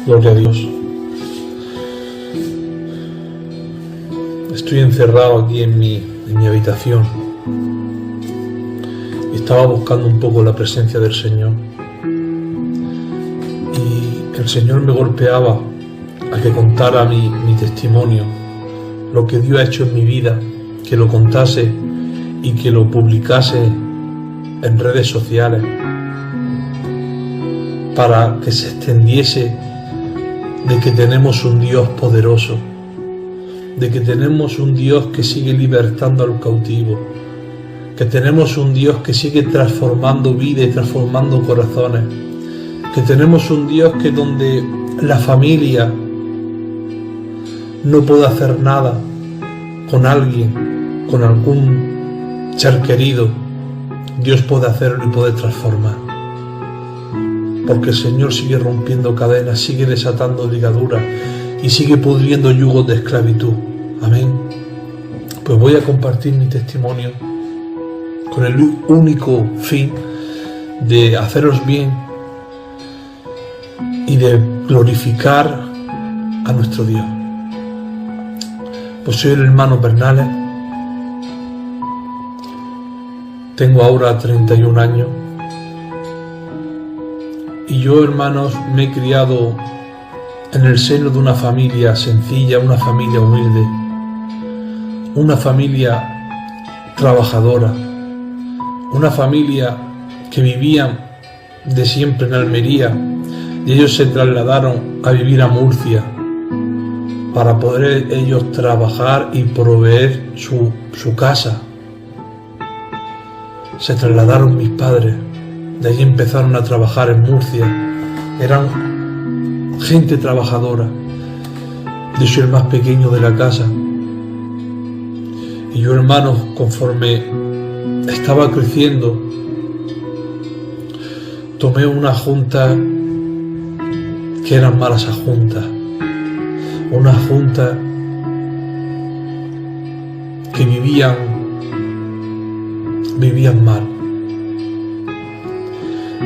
Gloria a Dios. Estoy encerrado aquí en mi habitación y estaba buscando un poco la presencia del Señor. Y el Señor me golpeaba a que contara mi testimonio, lo que Dios ha hecho en mi vida, que lo contase y que lo publicase en redes sociales para que se extendiese de que tenemos un Dios poderoso, de que tenemos un Dios que sigue libertando al cautivo, que tenemos un Dios que sigue transformando vida y transformando corazones, que tenemos un Dios que donde la familia no puede hacer nada con alguien, con algún ser querido, Dios puede hacerlo y puede transformar. Porque el Señor sigue rompiendo cadenas, sigue desatando ligaduras y sigue pudriendo yugos de esclavitud. Amén. Pues voy a compartir mi testimonio con el único fin de haceros bien y de glorificar a nuestro Dios. Pues soy el hermano Bernales, tengo ahora 31 años y yo, hermanos, me he criado en el seno de una familia sencilla, una familia humilde, una familia trabajadora, una familia que vivía de siempre en Almería y ellos se trasladaron a vivir a Murcia para poder ellos trabajar y proveer su casa. Se trasladaron mis padres, de allí empezaron a trabajar en Murcia, eran gente trabajadora. Yo soy el más pequeño de la casa y yo, hermanos, conforme estaba creciendo, tomé una junta que eran malas juntas, una junta que vivían mal.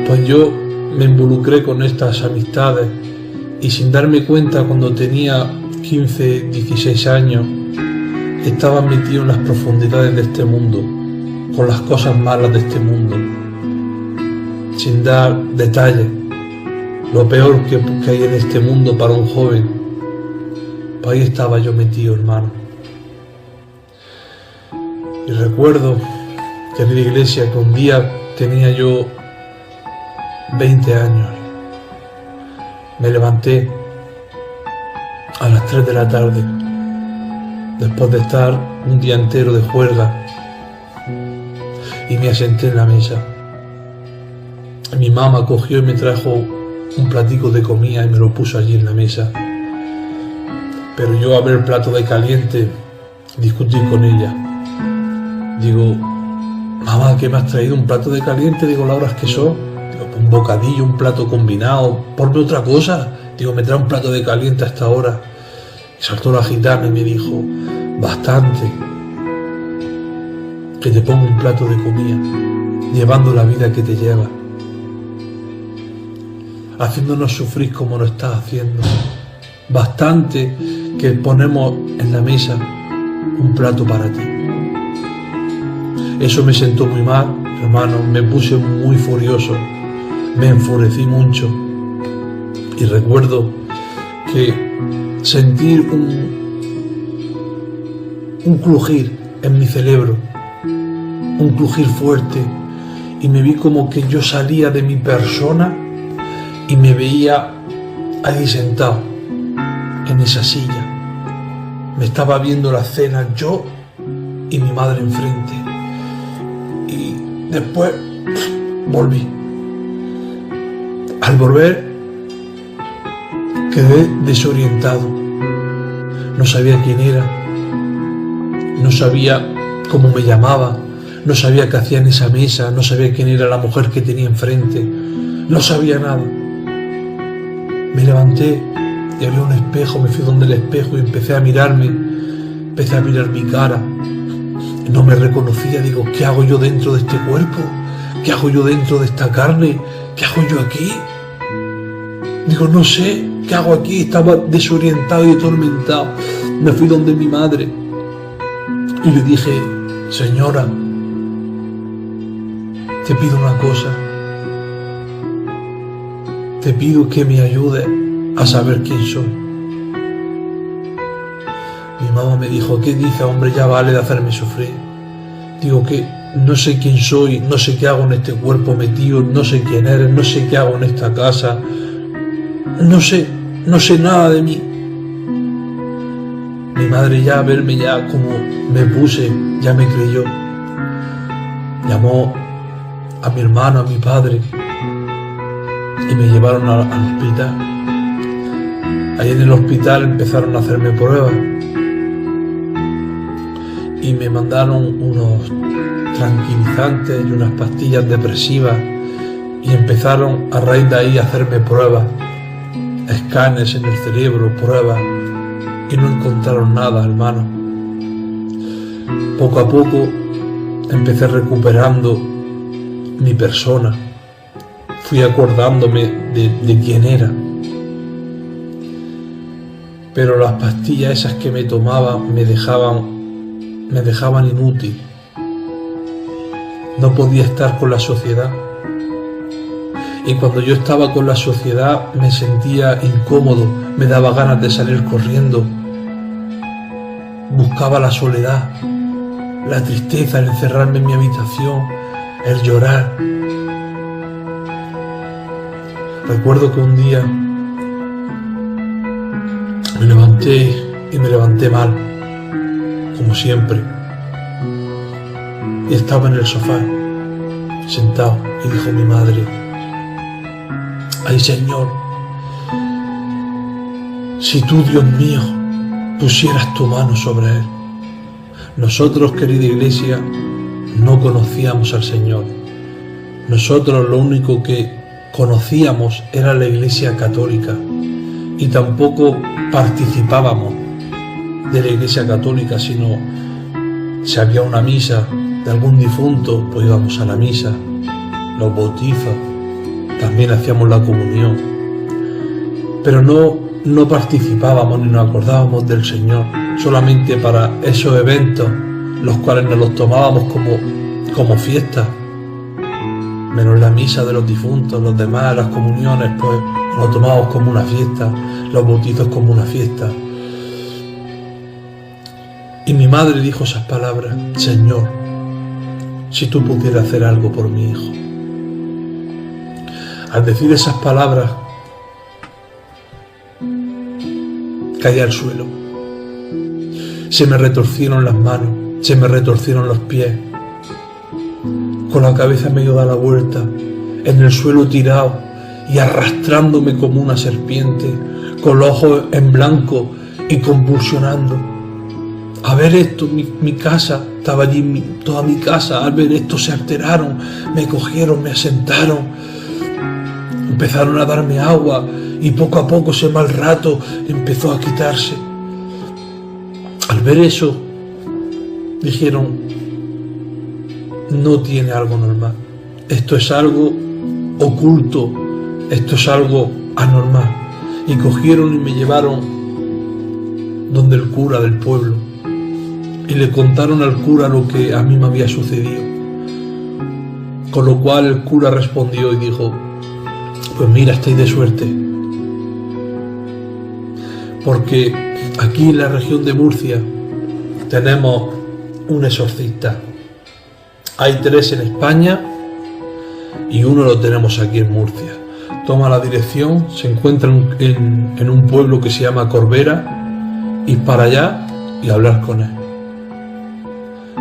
Pues yo me involucré con estas amistades y sin darme cuenta, cuando tenía 15, 16 años, estaba metido en las profundidades de este mundo, con las cosas malas de este mundo, sin dar detalles, lo peor que hay en este mundo para un joven. Pues ahí estaba yo metido, hermano. Y recuerdo que en la iglesia, que un día tenía yo 20 años, me levanté a las 3 de la tarde, después de estar un día entero de juerga, y me asenté en la mesa. Mi mamá cogió y me trajo un platico de comida y me lo puso allí en la mesa. Pero yo, a ver el plato de caliente, discutí con ella. Digo: mamá, ¿qué me has traído? ¿Un plato de caliente? Digo, ¿la hora es que son? Digo, un bocadillo, un plato combinado, ponme otra cosa. Digo, me trae un plato de caliente a esta hora. Y saltó la gitana y me dijo: bastante que te pongo un plato de comida, llevando la vida que te lleva, haciéndonos sufrir como lo estás haciendo. Bastante que ponemos en la mesa un plato para ti. Eso me sentó muy mal, hermano, me puse muy furioso, me enfurecí mucho y recuerdo que sentí un crujir en mi cerebro, un crujir fuerte, y me vi como que yo salía de mi persona y me veía ahí sentado en esa silla. Me estaba viendo la cena yo y mi madre enfrente. Y después volví. Al volver quedé desorientado. No sabía quién era. No sabía cómo me llamaba. No sabía qué hacía en esa mesa. No sabía quién era la mujer que tenía enfrente. No sabía nada. Me levanté y había un espejo. Me fui donde el espejo y empecé a mirarme. Empecé a mirar mi cara. No me reconocía. Digo, ¿qué hago yo dentro de este cuerpo? ¿Qué hago yo dentro de esta carne? ¿Qué hago yo aquí? Digo, no sé, ¿qué hago aquí? Estaba desorientado y atormentado. Me fui donde mi madre y le dije, señora, te pido una cosa. Te pido que me ayudes a saber quién soy. Mi mamá me dijo, ¿qué dices, hombre? Ya vale de hacerme sufrir. Digo que no sé quién soy, no sé qué hago en este cuerpo metido, no sé quién eres, no sé qué hago en esta casa. No sé nada de mí. Mi madre ya a verme ya como me puse, ya me creyó. Llamó a mi hermano, a mi padre, y me llevaron al hospital. Ahí en el hospital empezaron a hacerme pruebas y me mandaron unos tranquilizantes y unas pastillas depresivas y empezaron a raíz de ahí a hacerme pruebas, escáneres en el cerebro, pruebas, y no encontraron nada, hermano. Poco a poco empecé recuperando mi persona, fui acordándome de quién era. Pero las pastillas esas que me tomaba me dejaban inútil. No podía estar con la sociedad. Y cuando yo estaba con la sociedad me sentía incómodo, me daba ganas de salir corriendo. Buscaba la soledad, la tristeza, el encerrarme en mi habitación, el llorar. Recuerdo que un día me levanté mal, como siempre. Y estaba en el sofá, sentado, y dijo mi madre, ay Señor, si tú, Dios mío, pusieras tu mano sobre él. Nosotros, querida iglesia, no conocíamos al Señor. Nosotros lo único que conocíamos era la Iglesia Católica y tampoco participábamos de la Iglesia Católica, sino si había una misa de algún difunto, pues íbamos a la misa, los bautizos, también hacíamos la comunión, pero no participábamos ni nos acordábamos del Señor, solamente para esos eventos, los cuales nos los tomábamos como fiesta, menos la misa de los difuntos, los demás, las comuniones, pues nos lo tomábamos como una fiesta, los bautizos como una fiesta. Y mi madre dijo esas palabras, Señor, si tú pudieras hacer algo por mi hijo. Al decir esas palabras, caí al suelo. Se me retorcieron las manos, se me retorcieron los pies. Con la cabeza me dio la vuelta, en el suelo tirado y arrastrándome como una serpiente, con los ojos en blanco y convulsionando. A ver esto, mi casa, estaba allí toda mi casa, al ver esto se alteraron, me cogieron, me asentaron, empezaron a darme agua y poco a poco ese mal rato empezó a quitarse. Al ver eso, dijeron, no tiene algo normal, esto es algo oculto, esto es algo anormal. Y cogieron y me llevaron donde el cura del pueblo y le contaron al cura lo que a mí me había sucedido, con lo cual el cura respondió y dijo, pues mira, estáis de suerte, porque aquí en la región de Murcia tenemos un exorcista. Hay 3 en España y uno lo tenemos aquí en Murcia. Toma la dirección, se encuentra en un pueblo que se llama Corbera, ir para allá y hablar con él.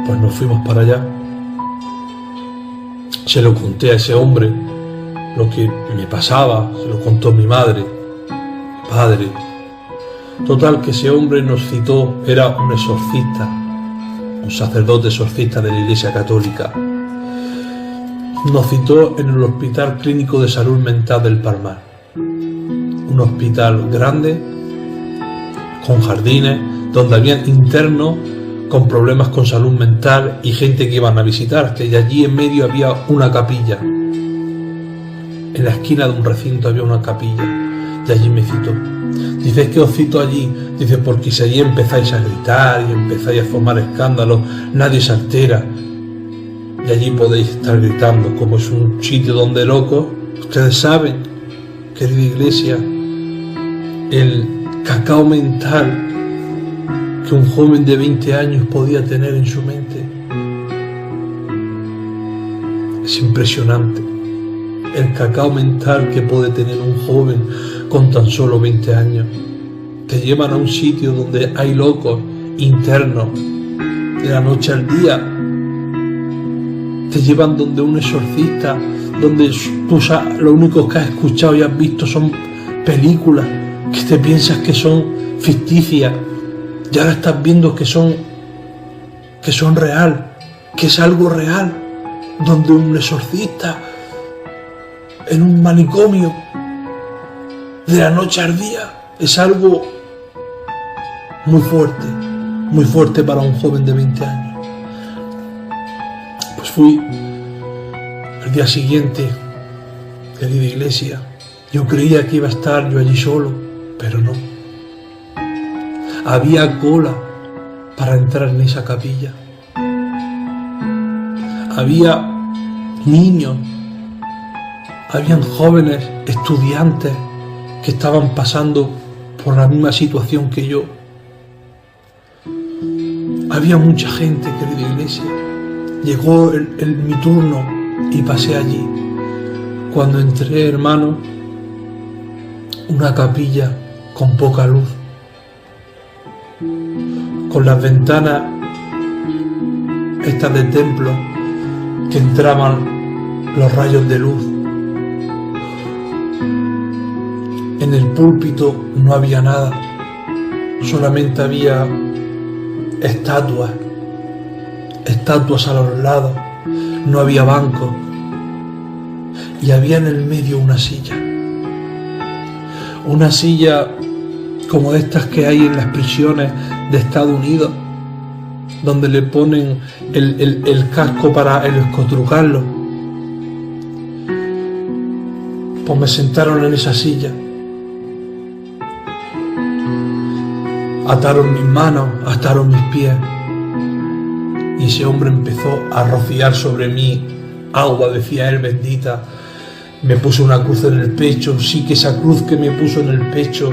Pues nos fuimos para allá. Se lo conté a ese hombre, lo que me pasaba, se lo contó mi madre, mi padre. Total, que ese hombre nos citó, era un exorcista, un sacerdote exorcista de la Iglesia Católica. Nos citó en el Hospital Clínico de Salud Mental del Palmar, un hospital grande, con jardines, donde había internos con problemas con salud mental y gente que iban a visitar, que allí en medio había una capilla. En la esquina de un recinto había una capilla. Y allí me citó. Dice, es que os cito allí. Dice, porque si allí empezáis a gritar y empezáis a formar escándalos, nadie se altera. Y allí podéis estar gritando, como es un sitio donde locos. Ustedes saben, querida iglesia, el cacao mental que un joven de 20 años podía tener en su mente. Es impresionante el cacao mental que puede tener un joven con tan solo 20 años. Te llevan a un sitio donde hay locos internos de la noche al día. Te llevan donde un exorcista, donde tú lo único que has escuchado y has visto son películas que te piensas que son ficticias y ahora estás viendo que son real, que es algo real, donde un exorcista en un manicomio de la noche al día es algo muy fuerte para un joven de 20 años. Pues fui el día siguiente, querida iglesia. Yo creía que iba a estar yo allí solo, pero no. Había cola para entrar en esa capilla. Había niños, habían jóvenes, estudiantes que estaban pasando por la misma situación que yo. Había mucha gente, querida iglesia. Llegó mi turno y pasé allí. Cuando entré, hermano, una capilla con poca luz, con las ventanas estas de templo que entraban los rayos de luz. En el púlpito no había nada, solamente había estatuas a los lados, no había bancos y había en el medio una silla como estas que hay en las prisiones de Estados Unidos, donde le ponen el casco para escotrucarlo. Pues me sentaron en esa silla, ataron mis manos, ataron mis pies, y ese hombre empezó a rociar sobre mí agua, decía él, bendita. Me puso una cruz en el pecho. Sí, que esa cruz que me puso en el pecho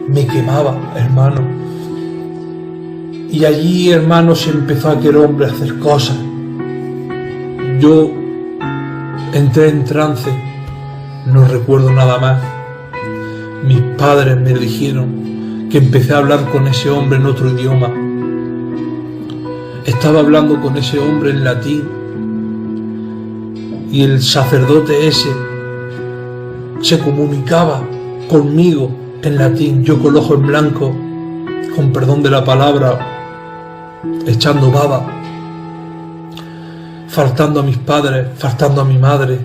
me quemaba, hermano. Y allí, hermano, se empezó aquel hombre a hacer cosas. Yo entré en trance, no recuerdo nada más. Mis padres me dijeron que empecé a hablar con ese hombre en otro idioma. Estaba hablando con ese hombre en latín y el sacerdote ese se comunicaba conmigo en latín, yo con el ojo en blanco, con perdón de la palabra, echando baba, faltando a mis padres, faltando a mi madre,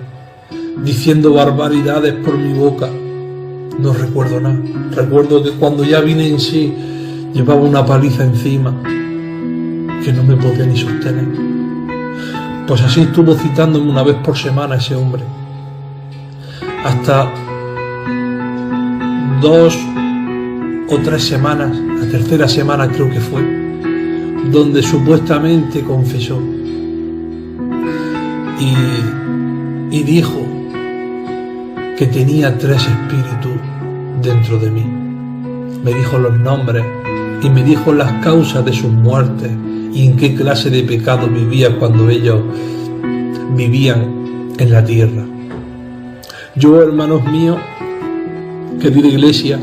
diciendo barbaridades por mi boca. No recuerdo nada. Recuerdo que cuando ya vine en sí, llevaba una paliza encima que no me podía ni sostener. Pues así estuvo citándome una vez por semana ese hombre, hasta 2 o 3 semanas, la tercera semana creo que fue, donde supuestamente confesó y dijo que tenía 3 espíritus dentro de mí. Me dijo los nombres y me dijo las causas de sus muertes y en qué clase de pecado vivía cuando ellos vivían en la tierra. Yo, hermanos míos, querida iglesia,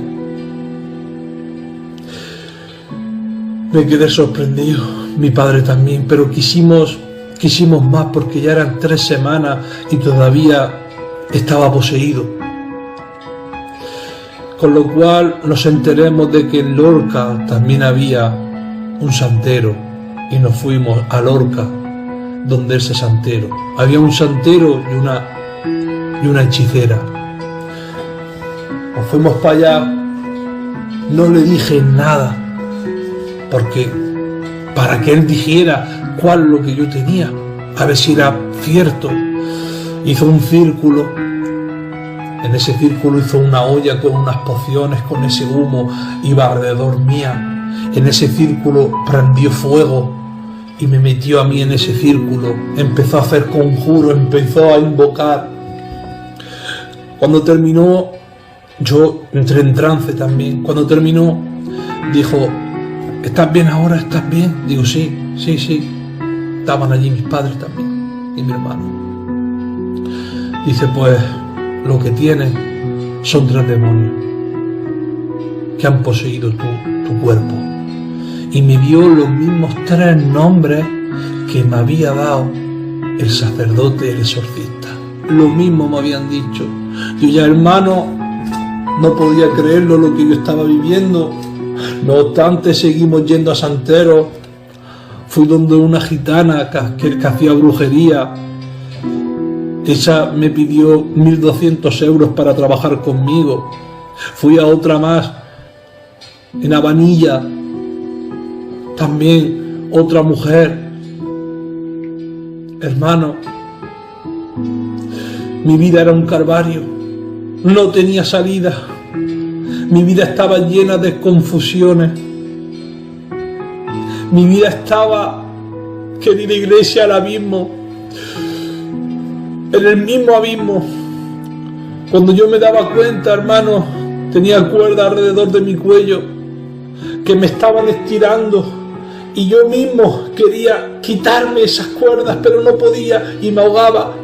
me quedé sorprendido, mi padre también, pero quisimos más porque ya eran 3 semanas y todavía estaba poseído. Con lo cual nos enteremos de que en Lorca también había un santero y nos fuimos a Lorca, donde ese santero. Había un santero y una hechicera. Nos fuimos para allá, no le dije nada, porque para que él dijera cuál lo que yo tenía, a ver si era cierto. Hizo un círculo En ese círculo hizo una olla con unas pociones, con ese humo, iba alrededor mía. En ese círculo prendió fuego y me metió a mí en ese círculo. Empezó a hacer conjuros, empezó a invocar. Cuando terminó, yo entré en trance también. Cuando terminó, dijo: ¿estás bien ahora? ¿Estás bien? Digo: sí. Estaban allí mis padres también y mi hermano. Dice: pues lo que tienes son 3 demonios que han poseído tu cuerpo. Y me dio los mismos 3 nombres que me había dado el sacerdote, el exorcista. Lo mismo me habían dicho. Yo ya, hermano, no podía creerlo lo que yo estaba viviendo. No obstante, seguimos yendo a santeros. Fui donde una gitana que hacía brujería. Ella me pidió 1.200 euros para trabajar conmigo. Fui a otra más, en Habanilla, también otra mujer. Hermano, mi vida era un calvario, no tenía salida. Mi vida estaba llena de confusiones. Mi vida estaba, querida iglesia, al abismo. En el mismo abismo. Cuando yo me daba cuenta, hermano, tenía cuerda alrededor de mi cuello que me estaban estirando y yo mismo quería quitarme esas cuerdas, pero no podía y me ahogaba.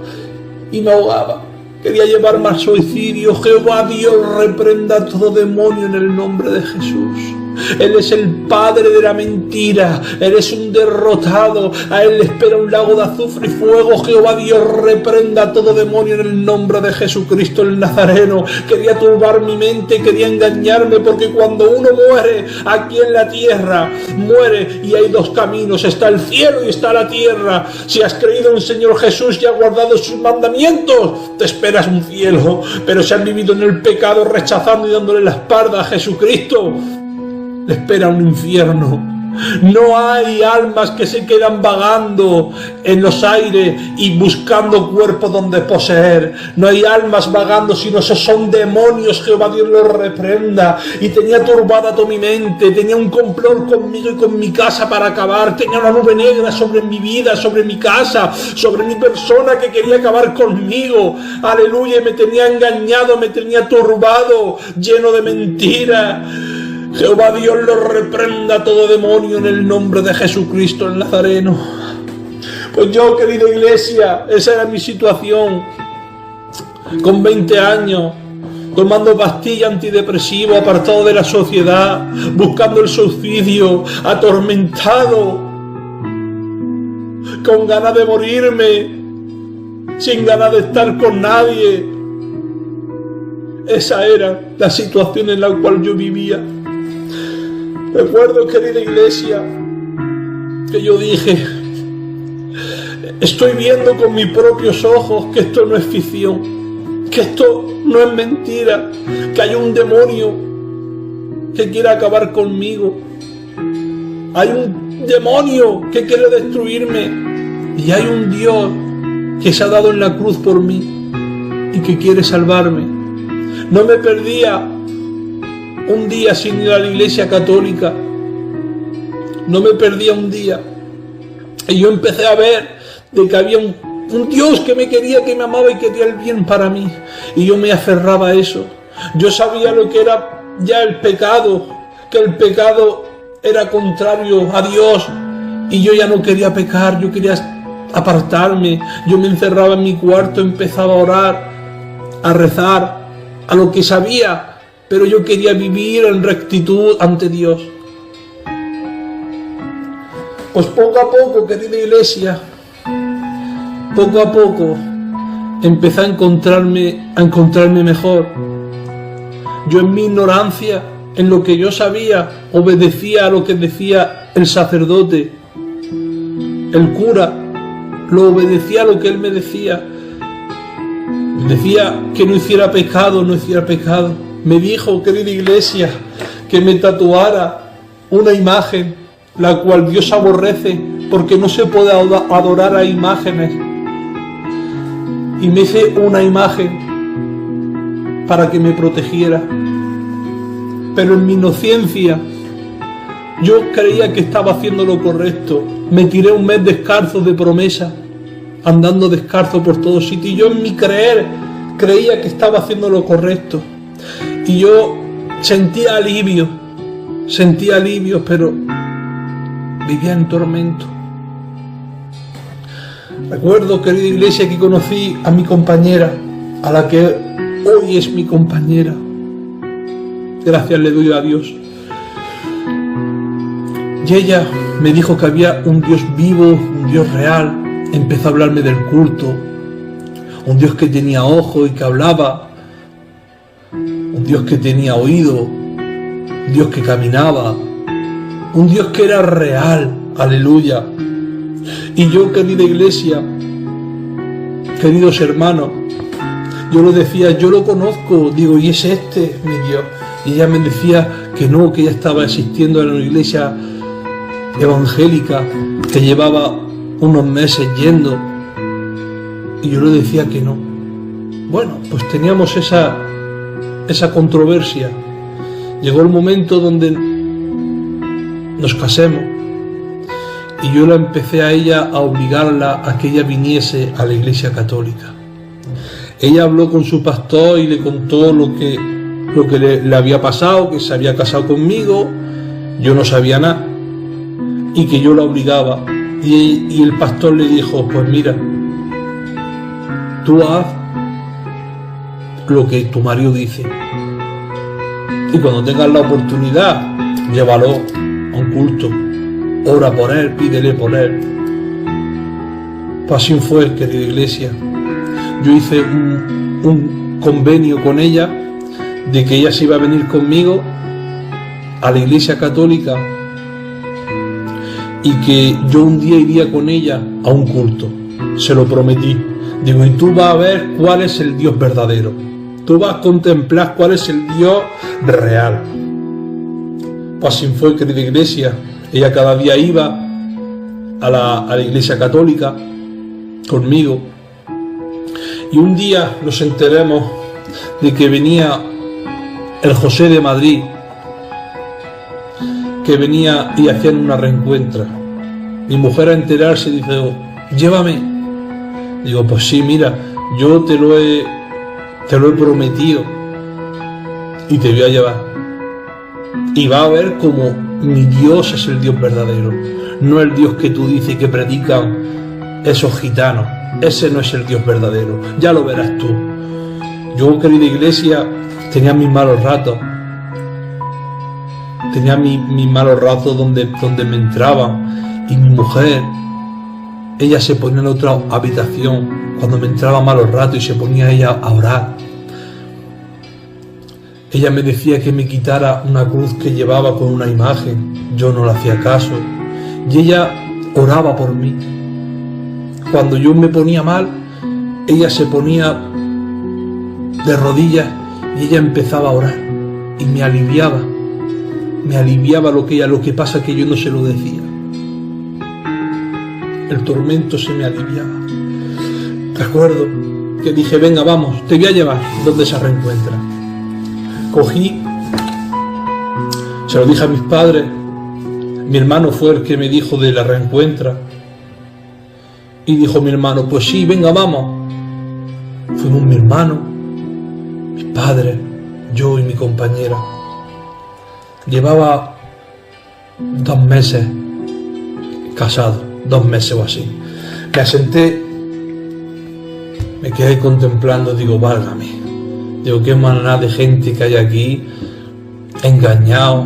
Quería llevarme al suicidio. Jehová Dios reprenda todo demonio en el nombre de Jesús. Él es el padre de la mentira. Él es un derrotado. A él le espera un lago de azufre y fuego. Jehová Dios reprenda todo demonio en el nombre de Jesucristo el Nazareno. Quería turbar mi mente, quería engañarme, porque cuando uno muere aquí en la tierra, muere y hay 2 caminos. Está el cielo y está la tierra. Si has creído en el Señor Jesús y has guardado sus mandamientos, te esperas un cielo. Pero si has vivido en el pecado, rechazando y dándole la espalda a Jesucristo, le espera un infierno. No hay almas que se quedan vagando en los aires y buscando cuerpos donde poseer. No hay almas vagando, sino esos son demonios. Jehová Dios los reprenda. Y tenía turbada toda mi mente, tenía un complot conmigo y con mi casa para acabar. Tenía una nube negra sobre mi vida, sobre mi casa, sobre mi persona, que quería acabar conmigo. Aleluya, y me tenía engañado, me tenía turbado, lleno de mentiras. Jehová Dios lo reprenda todo demonio en el nombre de Jesucristo el Nazareno. Pues yo, querida iglesia, esa era mi situación. Con 20 años, tomando pastillas antidepresivas, apartado de la sociedad, buscando el suicidio, atormentado, con ganas de morirme, sin ganas de estar con nadie. Esa era la situación en la cual yo vivía. Recuerdo, querida iglesia, que yo dije: estoy viendo con mis propios ojos que esto no es ficción, que esto no es mentira, que hay un demonio que quiere acabar conmigo, hay un demonio que quiere destruirme y hay un Dios que se ha dado en la cruz por mí y que quiere salvarme. No me perdía un día sin ir a la iglesia católica. No me perdía un día. Y yo empecé a ver de que había un Dios que me quería, que me amaba y quería el bien para mí. Y yo me aferraba a eso. Yo sabía lo que era ya el pecado, que el pecado era contrario a Dios. Y yo ya no quería pecar, yo quería apartarme. Yo me encerraba en mi cuarto, empezaba a orar, a rezar, a lo que sabía. Pero yo quería vivir en rectitud ante Dios. Pues poco a poco, querida iglesia, poco a poco empecé a encontrarme mejor. Yo, en mi ignorancia, en lo que yo sabía, obedecía a lo que decía el sacerdote, el cura. Lo obedecía a lo que él me decía. Decía que no hiciera pecado, no hiciera pecado. Me dijo, querida iglesia, que me tatuara una imagen, la cual Dios aborrece, porque no se puede adorar a imágenes. Y me hice una imagen para que me protegiera. Pero en mi inocencia, yo creía que estaba haciendo lo correcto. Me tiré un mes descalzo de promesa, andando descalzo por todos sitios. Y yo en mi creer creía que estaba haciendo lo correcto. Y yo sentía alivio, pero vivía en tormento. Recuerdo, querida iglesia, que conocí a mi compañera, a la que hoy es mi compañera. Gracias le doy a Dios. Y ella me dijo que había un Dios vivo, un Dios real. Empezó a hablarme del culto. Un Dios que tenía ojos y que hablaba. Un Dios que tenía oído. Un Dios que caminaba. Un Dios que era real. Aleluya. Y yo, querida iglesia, queridos hermanos, yo lo decía, yo lo conozco. Digo, y es este mi Dios. Y ella me decía que no, que ella estaba asistiendo a una iglesia evangélica, que llevaba unos meses yendo. Y yo le decía que no. Bueno, pues teníamos esa controversia. Llegó el momento donde nos casemos. Y yo la empecé a ella a obligarla a que ella viniese a la iglesia católica. Ella habló con su pastor y le contó lo que le había pasado, que se había casado conmigo, yo no sabía nada, y que yo la obligaba. Y el pastor le dijo, pues mira, tú haz lo que tu marido dice. Y cuando tengas la oportunidad, llévalo a un culto. Ora por él, pídele por él. Pues así fue, querida iglesia. Yo hice un convenio con ella de que ella se iba a venir conmigo a la iglesia católica y que yo un día iría con ella a un culto. Se lo prometí. Digo, y tú vas a ver cuál es el Dios verdadero. Tú vas a contemplar cuál es el Dios real. Pues así fue, querida iglesia. Ella cada día iba a la iglesia católica conmigo. Y un día nos enteramos de que venía el José de Madrid, que venía y hacían una reencuentra. Mi mujer a enterarse dice, oh, llévame. Digo, pues sí, mira, yo te lo he prometido y te voy a llevar. Y va a ver como mi Dios es el Dios verdadero, no el Dios que tú dices que predican esos gitanos. Ese no es el Dios verdadero, ya lo verás tú. Yo, querida iglesia, tenía mis malos ratos. Tenía mis malos ratos donde me entraban. Y mi mujer, ella se ponía en otra habitación cuando me entraba malos ratos y se ponía ella a orar. Ella me decía que me quitara una cruz que llevaba con una imagen. Yo no le hacía caso. Y ella oraba por mí. Cuando yo me ponía mal, ella se ponía de rodillas y ella empezaba a orar. Y me aliviaba lo que pasa que yo no se lo decía. El tormento se me aliviaba. Recuerdo que dije, venga, vamos, te voy a llevar donde se reencuentra. Cogí, se lo dije a mis padres. Mi hermano fue el que me dijo de la reencuentra. Y dijo mi hermano, pues sí, venga, vamos. Fuimos mi hermano, mis padres, yo y mi compañera. Llevaba 2 meses casado, 2 meses o así. Me asenté, me quedé contemplando, digo, válgame. Digo, qué manera de gente que hay aquí, engañado,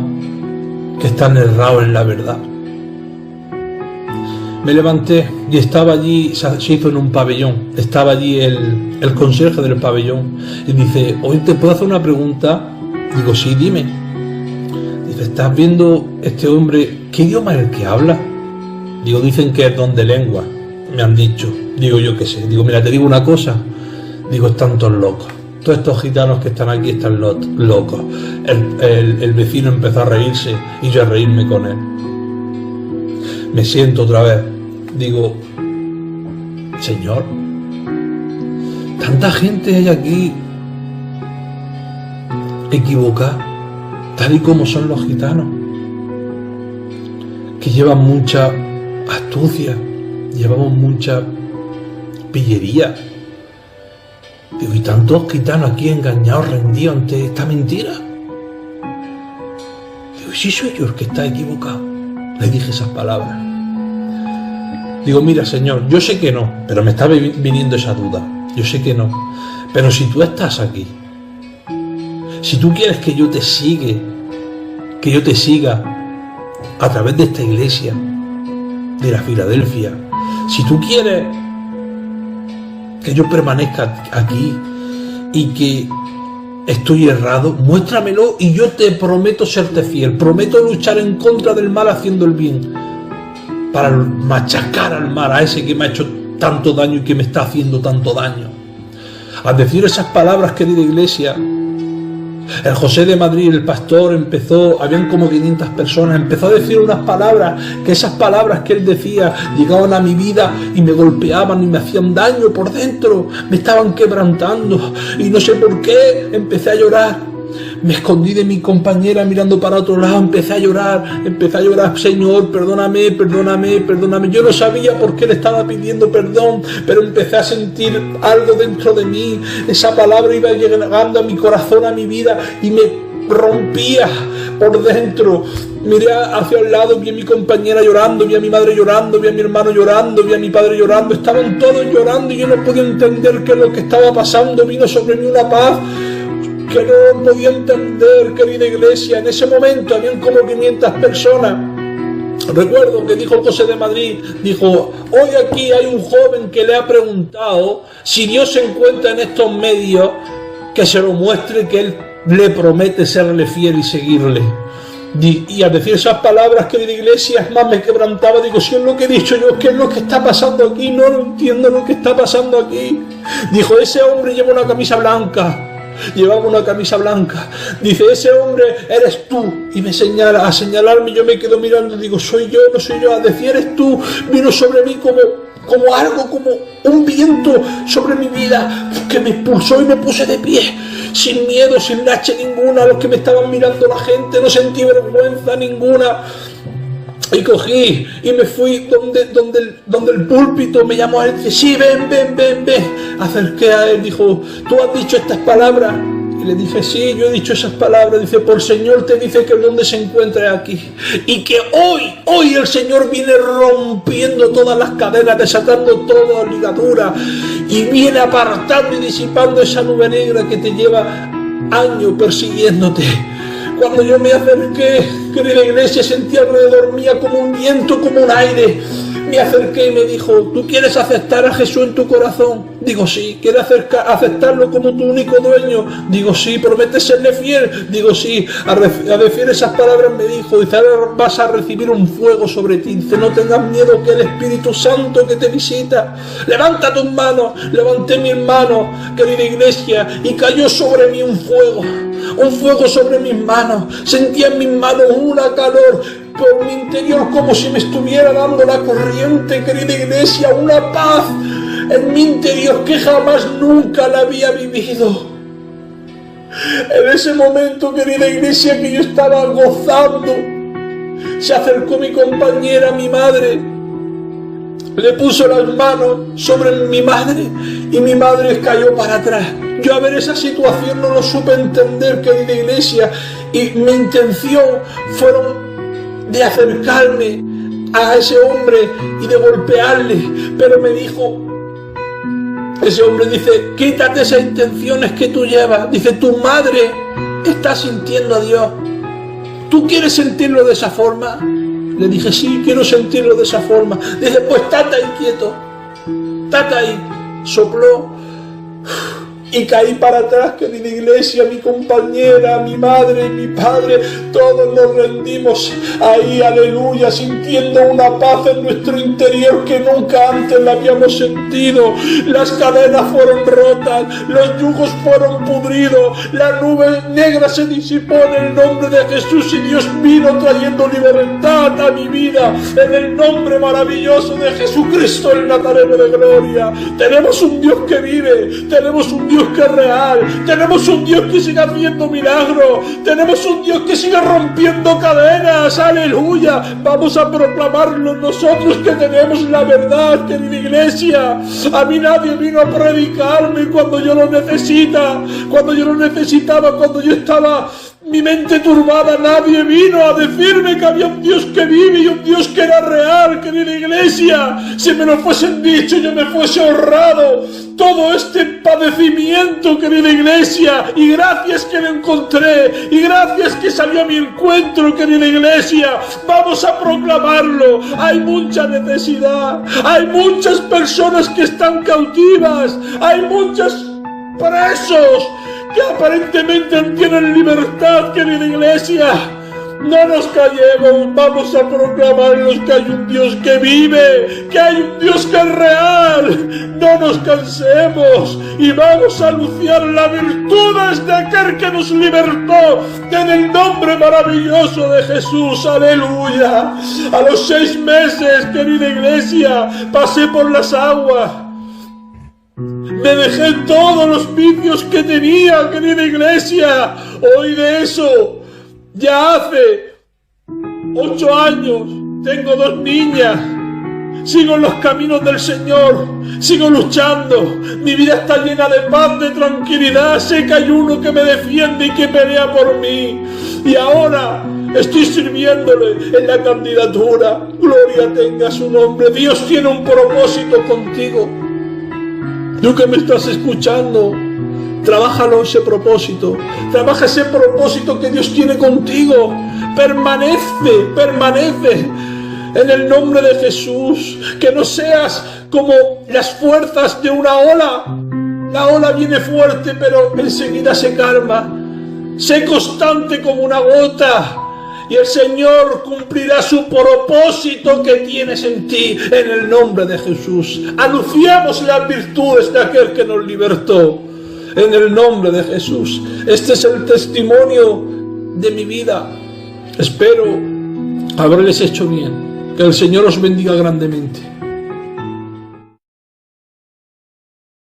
que están errados en la verdad. Me levanté y estaba allí, se hizo en un pabellón, estaba allí el conserje del pabellón y dice, oye, ¿te puedo hacer una pregunta? Digo, sí, dime. Dice, ¿estás viendo este hombre? ¿Qué idioma es el que habla? Digo, dicen que es don de lengua, me han dicho. Digo, yo qué sé. Digo, mira, te digo una cosa. Digo, están todos locos. Todos estos gitanos que están aquí están locos. El vecino empezó a reírse y yo a reírme con él. Me siento otra vez. Digo, Señor, tanta gente hay aquí equivocar, tal y como son los gitanos, que llevan mucha astucia, llevamos mucha pillería. Digo, y tantos gitanos aquí engañados, rendidos ante esta mentira. Digo, ¿y si soy yo el que está equivocado? Le dije esas palabras. Digo, mira, Señor, yo sé que no, pero me está viniendo esa duda. Yo sé que no, pero si tú estás aquí, si tú quieres que yo te siga a través de esta iglesia, de la Filadelfia, si tú quieres que yo permanezca aquí y que estoy errado, muéstramelo y yo te prometo serte fiel, prometo luchar en contra del mal haciendo el bien, para machacar al mal, a ese que me ha hecho tanto daño y que me está haciendo tanto daño. Al decir esas palabras, querida iglesia, el José de Madrid, el pastor, habían como 500 personas, empezó a decir unas palabras, que esas palabras que él decía llegaban a mi vida y me golpeaban y me hacían daño por dentro, me estaban quebrantando y no sé por qué, empecé a llorar. Me escondí de mi compañera mirando para otro lado, empecé a llorar, Señor, perdóname, perdóname, perdóname. Yo no sabía por qué le estaba pidiendo perdón, pero empecé a sentir algo dentro de mí. Esa palabra iba llegando a mi corazón, a mi vida, y me rompía por dentro. Miré hacia el lado, vi a mi compañera llorando, vi a mi madre llorando, vi a mi hermano llorando, vi a mi padre llorando. Estaban todos llorando y yo no podía entender qué es lo que estaba pasando. Vino sobre mí una paz que no podía entender, querida iglesia. En ese momento habían como 500 personas. Recuerdo que dijo el José de Madrid, dijo, hoy aquí hay un joven que le ha preguntado si Dios se encuentra en estos medios, que se lo muestre, que él le promete serle fiel y seguirle. Y al decir esas palabras, querida iglesia, es más, me quebrantaba. Digo, si es lo que he dicho yo, ¿qué es lo que está pasando aquí? No lo entiendo lo que está pasando aquí. Dijo, ese hombre lleva una camisa blanca. Llevaba una camisa blanca. Dice, ese hombre eres tú. Y me señala, a señalarme, yo me quedo mirando. Digo, soy yo, no soy yo. A decir, eres tú. Vino sobre mí como algo, como un viento sobre mi vida, que me expulsó y me puse de pie, sin miedo, sin lache ninguna. A los que me estaban mirando, la gente, no sentí vergüenza ninguna. Y cogí y me fui donde el púlpito, me llamó a él, dice, sí, ven. Acerqué a él, dijo, ¿tú has dicho estas palabras? Y le dije, sí, yo he dicho esas palabras. Dice, por Señor te dice que el donde se encuentra aquí. Y que hoy el Señor viene rompiendo todas las cadenas, desatando todas las ligaduras. Y viene apartando y disipando esa nube negra que te lleva años persiguiéndote. Cuando yo me acerqué, querida iglesia, sentí alrededor mía como un viento, como un aire. Me acerqué y me dijo, ¿tú quieres aceptar a Jesús en tu corazón? Digo, sí. ¿Quieres aceptarlo como tu único dueño? Digo, sí. ¿Prometes serle fiel? Digo, sí. A decir esas palabras me dijo, dice, ahora vas a recibir un fuego sobre ti. Dice, no tengas miedo, que el Espíritu Santo que te visita. Levanta tus manos. Levanté mis manos, querida iglesia, y cayó sobre mí un fuego sobre mis manos. Sentía en mis manos una calor por mi interior, como si me estuviera dando la corriente, querida iglesia, una paz en mi interior que jamás nunca la había vivido. En ese momento, querida iglesia, que yo estaba gozando, se acercó mi compañera, mi madre, le puso las manos sobre mi madre y mi madre cayó para atrás. Yo a ver esa situación no lo supe entender, querida iglesia, y mi intención fueron de acercarme a ese hombre y de golpearle, pero me dijo, ese hombre dice, quítate esas intenciones que tú llevas. Dice, tu madre está sintiendo a Dios. ¿Tú quieres sentirlo de esa forma? Le dije, sí, quiero sentirlo de esa forma. Dice, pues estate ahí quieto, estate ahí. Sopló y caí para atrás, querida iglesia. Mi compañera, mi madre y mi padre, todos nos rendimos ahí, aleluya, sintiendo una paz en nuestro interior que nunca antes la habíamos sentido. Las cadenas fueron rotas, los yugos fueron pudridos, la nube negra se disipó en el nombre de Jesús, y Dios vino trayendo libertad a mi vida en el nombre maravilloso de Jesucristo, el Nazareno de gloria. Tenemos un Dios que vive, tenemos un Dios Dios que es real, tenemos un Dios que sigue haciendo milagros, tenemos un Dios que sigue rompiendo cadenas, aleluya. Vamos a proclamarlo nosotros que tenemos la verdad, querida iglesia. A mí nadie vino a predicarme cuando yo lo necesitaba, cuando yo estaba mi mente turbada. Nadie vino a decirme que había un Dios que vive y un Dios que era real, querida iglesia. Si me lo fuesen dicho, yo me fuese ahorrado todo este padecimiento, querida iglesia. Y gracias que lo encontré, y gracias que salió a mi encuentro, querida iglesia. Vamos a proclamarlo. Hay mucha necesidad, hay muchas personas que están cautivas, hay muchos presos que aparentemente no tienen libertad, querida iglesia. No nos callemos, vamos a proclamarnos que hay un Dios que vive, que hay un Dios que es real. No nos cansemos y vamos a anunciar las virtudes de aquel que nos libertó en el nombre maravilloso de Jesús, aleluya. A los 6 meses, querida iglesia, pasé por las aguas. Me dejé todos los vicios que tenía, querida iglesia. Hoy de eso, ya hace 8 años, tengo 2 niñas. Sigo en los caminos del Señor, sigo luchando. Mi vida está llena de paz, de tranquilidad. Sé que hay uno que me defiende y que pelea por mí. Y ahora estoy sirviéndole en la candidatura. Gloria tenga su nombre. Dios tiene un propósito contigo. Tú que me estás escuchando, trabájalo ese propósito. Trabaja ese propósito que Dios tiene contigo. Permanece en el nombre de Jesús. Que no seas como las fuerzas de una ola. La ola viene fuerte, pero enseguida se calma. Sé constante como una gota. Y el Señor cumplirá su propósito que tienes en ti, en el nombre de Jesús. Anunciamos las virtudes de aquel que nos libertó, en el nombre de Jesús. Este es el testimonio de mi vida. Espero haberles hecho bien. Que el Señor os bendiga grandemente.